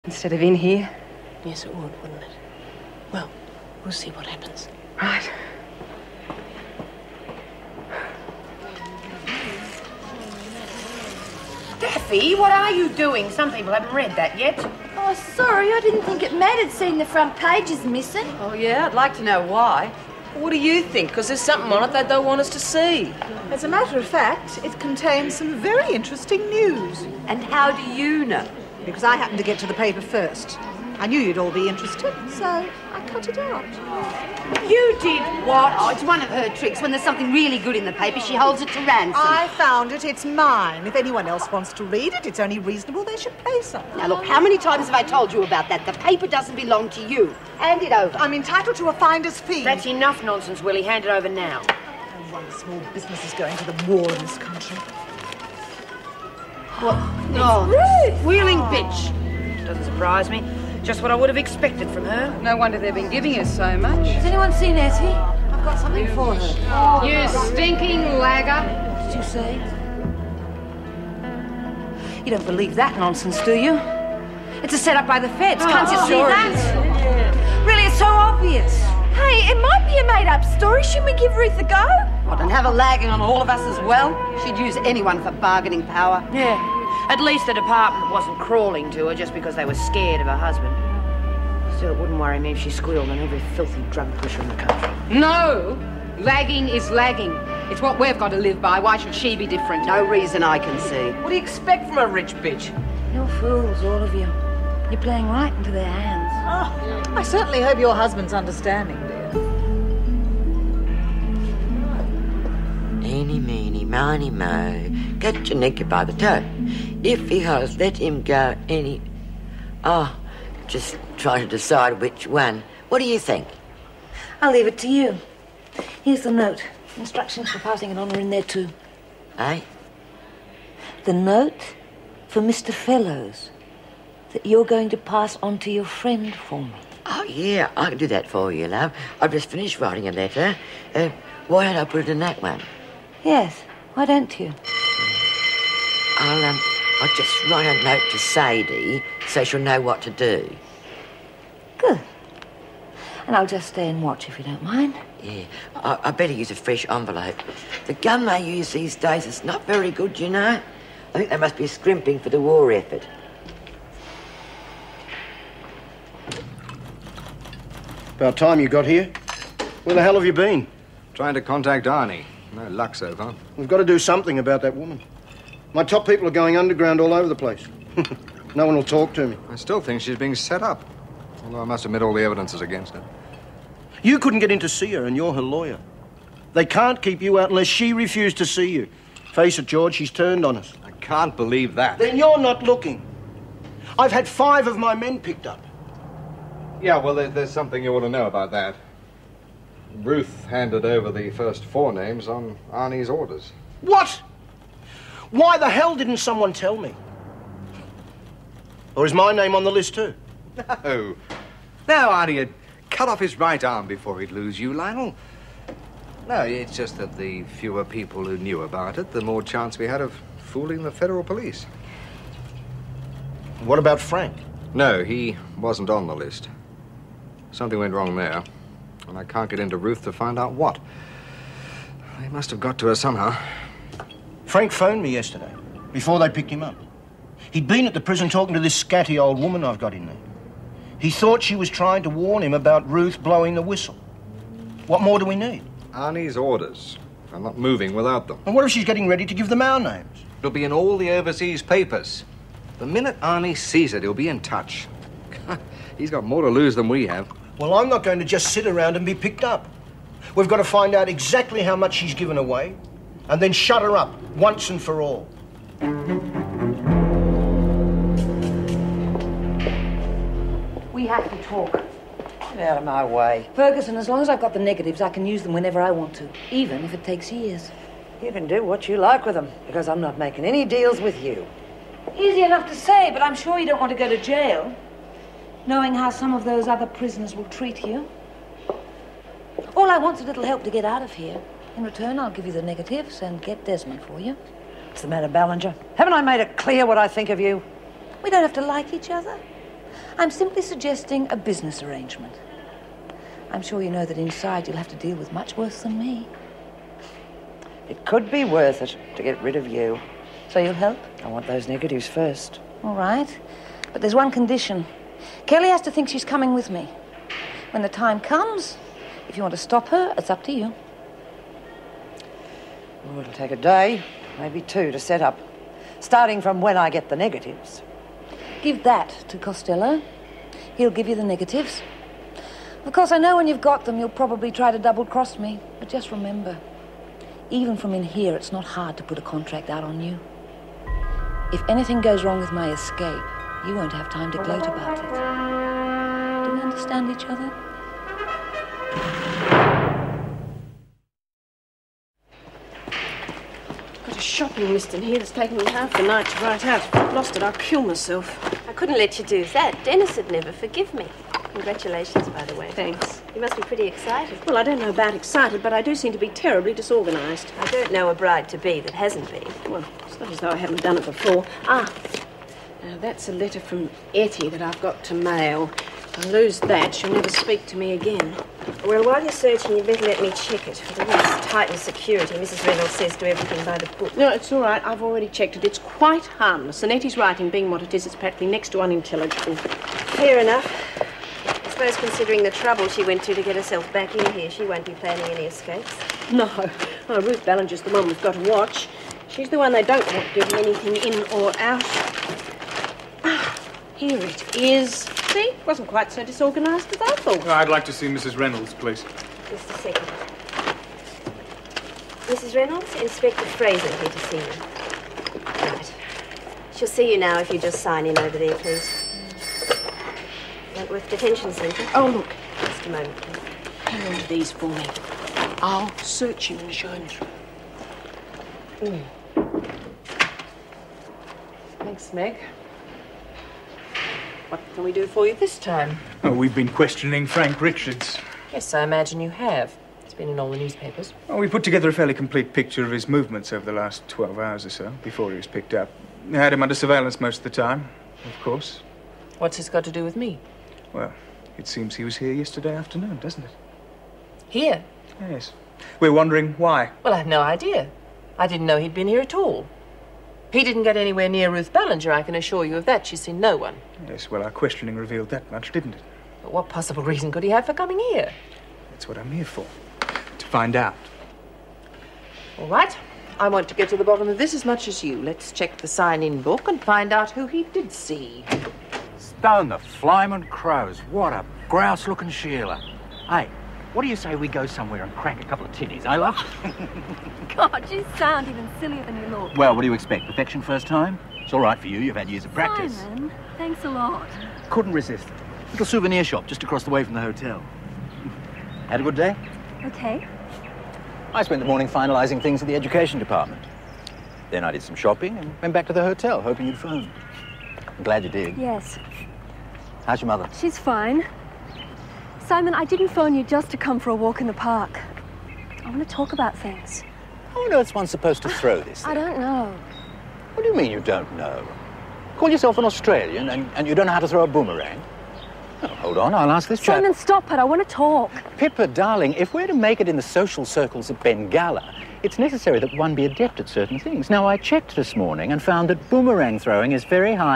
Instead of in here? Yes, it would, wouldn't it? Well, we'll see what happens. Right. Daffy, what are you doing? Some people haven't read that yet. Oh, sorry, I didn't think it mattered seeing the front pages missing. Oh, yeah? I'd like to know why. What do you think? Because there's something on it they don't want us to see. As a matter of fact, it contains some very interesting news. And how do you know? Because I happened to get to the paper first. I knew you'd all be interested, so I cut it out. You did what? Oh, it's one of her tricks. When there's something really good in the paper, she holds it to ransom. I found it. It's mine. If anyone else wants to read it, it's only reasonable they should pay something. Now, look, how many times have I told you about that? The paper doesn't belong to you. Hand it over. I'm entitled to a finder's fee. That's enough nonsense, Willie. Hand it over now. No wonder small business is going to the wall in this country. What? Oh, wheeling bitch. Doesn't surprise me. Just what I would have expected from her. No wonder they've been giving us so much. Has anyone seen Essie? I've got something for her. You stinking lagger. What did you say? You don't believe that nonsense, do you? It's a setup by the feds. Can't you see that? Really, it's so obvious. Hey, it might be a made-up story. Shouldn't we give Ruth a go? What, and have her lagging on all of us as well? She'd use anyone for bargaining power. Yeah. At least the department wasn't crawling to her just because they were scared of her husband. Still, it wouldn't worry me if she squealed on every filthy drug pusher in the country. No! Lagging is lagging. It's what we've got to live by. Why should she be different? No reason I can see. What do you expect from a rich bitch? You're fools, all of you. You're playing right into their hands. Oh, I certainly hope your husband's understanding, dear. Eeny, meeny, miny, mo. Get your neck by the toe. If he has, let him go any... Oh, just trying to decide which one. What do you think? I'll leave it to you. Here's the note. Instructions for passing it on are in there too. Eh? The note for Mr. Fellows that you're going to pass on to your friend for me. Oh, yeah, I can do that for you, love. I've just finished writing a letter. Why don't I put it in that one? Yes, why don't you? I'll just write a note to Sadie so she'll know what to do. Good. And I'll just stay and watch if you don't mind. Yeah, I better use a fresh envelope. The gun they use these days is not very good, you know. I think they must be scrimping for the war effort. About time you got here. Where the hell have you been? Trying to contact Arnie. No luck so far. We've got to do something about that woman. My top people are going underground all over the place. No one will talk to me. I still think she's being set up. Although I must admit all the evidence is against her. You couldn't get in to see her, and you're her lawyer. They can't keep you out unless she refused to see you. Face it, George, she's turned on us. I can't believe that. Then you're not looking. I've had 5 of my men picked up. Yeah, well, there's something you ought to know about that. Ruth handed over the first 4 names on Arnie's orders. What? Why the hell didn't someone tell me? Or is my name on the list too? No. No, Arnie had cut off his right arm before he'd lose you, Lionel. No, it's just that the fewer people who knew about it, the more chance we had of fooling the federal police. What about Frank? No, he wasn't on the list. Something went wrong there, and I can't get into Ruth to find out what. They must have got to her somehow. Frank phoned me yesterday, before they picked him up. He'd been at the prison talking to this scatty old woman I've got in there. He thought she was trying to warn him about Ruth blowing the whistle. What more do we need? Arnie's orders. I'm not moving without them. And what if she's getting ready to give them our names? It'll be in all the overseas papers. The minute Arnie sees it, he'll be in touch. He's got more to lose than we have. Well, I'm not going to just sit around and be picked up. We've got to find out exactly how much she's given away and then shut her up once and for all. We have to talk. Get out of my way. Ferguson, as long as I've got the negatives, I can use them whenever I want to, even if it takes years. You can do what you like with them, because I'm not making any deals with you. Easy enough to say, but I'm sure you don't want to go to jail, knowing how some of those other prisoners will treat you. All I want's a little help to get out of here. In return, I'll give you the negatives and get Desmond for you. What's the matter, Ballinger? Haven't I made it clear what I think of you? We don't have to like each other. I'm simply suggesting a business arrangement. I'm sure you know that inside you'll have to deal with much worse than me. It could be worth it to get rid of you. So you'll help? I want those negatives first. All right. But there's one condition. Kelly has to think she's coming with me. When the time comes, if you want to stop her, it's up to you. Well, it'll take a day, maybe 2 to set up. Starting from when I get the negatives. Give that to Costello. He'll give you the negatives. Of course, I know when you've got them, you'll probably try to double-cross me. But just remember, even from in here, it's not hard to put a contract out on you. If anything goes wrong with my escape, you won't have time to gloat about it. Do we understand each other? Got a shopping list in here that's taken me half the night to write out. If I'd lost it, I'd kill myself. I couldn't let you do that. Dennis would never forgive me. Congratulations, by the way. Thanks. You must be pretty excited. Well, I don't know about excited, but I do seem to be terribly disorganised. I don't know a bride-to-be that hasn't been. Well, it's not as though I haven't done it before. Now that's a letter from Etty that I've got to mail. If I lose that, she'll never speak to me again. Well, while you're searching, you'd better let me check it. With all this tightened security, Mrs. Reynolds says do everything by the book. No, it's all right. I've already checked it. It's quite harmless. And Etty's writing being what it is, it's practically next to unintelligible. Fair enough. I suppose considering the trouble she went to get herself back in here, she won't be planning any escapes. No. Oh, Ruth Ballinger's the one we've got to watch. She's the one they don't want doing anything in or out. Here it is. See? Wasn't quite so disorganised as I thought. I'd like to see Mrs. Reynolds, please. Just a second. Mrs. Reynolds, Inspector Fraser here to see you. Right. She'll see you now if you just sign in over there, please. Wentworth Detention Centre. Oh, look. Just a moment, please. Hang on to these for me. I'll search him and show him through. Thanks, Meg. What can we do for you this time? Oh, we've been questioning Frank Richards. Yes, I imagine you have. It's been in all the newspapers. Well, we put together a fairly complete picture of his movements over the last 12 hours or so, before he was picked up. We had him under surveillance most of the time, of course. What's this got to do with me? Well, it seems he was here yesterday afternoon, doesn't it? Here? Yes. We're wondering why. Well, I had no idea. I didn't know he'd been here at all. He didn't get anywhere near Ruth Ballinger, I can assure you of that. She's seen no one. Yes, well, our questioning revealed that much, didn't it? But what possible reason could he have for coming here? That's what I'm here for. To find out. All right. I want to get to the bottom of this as much as you. Let's check the sign-in book and find out who he did see. Stone the flying crows. What a grouse-looking Sheila. Hey, what do you say we go somewhere and crack a couple of tinnies, eh, love? God, you sound even sillier than you look. Well, what do you expect? Perfection first time? It's all right for you. You've had years of practice. Simon, thanks a lot. Couldn't resist. Little souvenir shop just across the way from the hotel. Had a good day? Okay. I spent the morning finalising things at the education department. Then I did some shopping and went back to the hotel, hoping you'd phone. I'm glad you did. Yes. How's your mother? She's fine. Simon, I didn't phone you just to come for a walk in the park. I want to talk about things. How on earth's one supposed to throw this thing? I don't know. What do you mean you don't know? Call yourself an Australian and you don't know how to throw a boomerang? Oh, hold on, I'll ask this chap. Simon, stop it. I want to talk. Pippa, darling, if we're to make it in the social circles of Bengala, it's necessary that one be adept at certain things. Now, I checked this morning and found that boomerang throwing is very high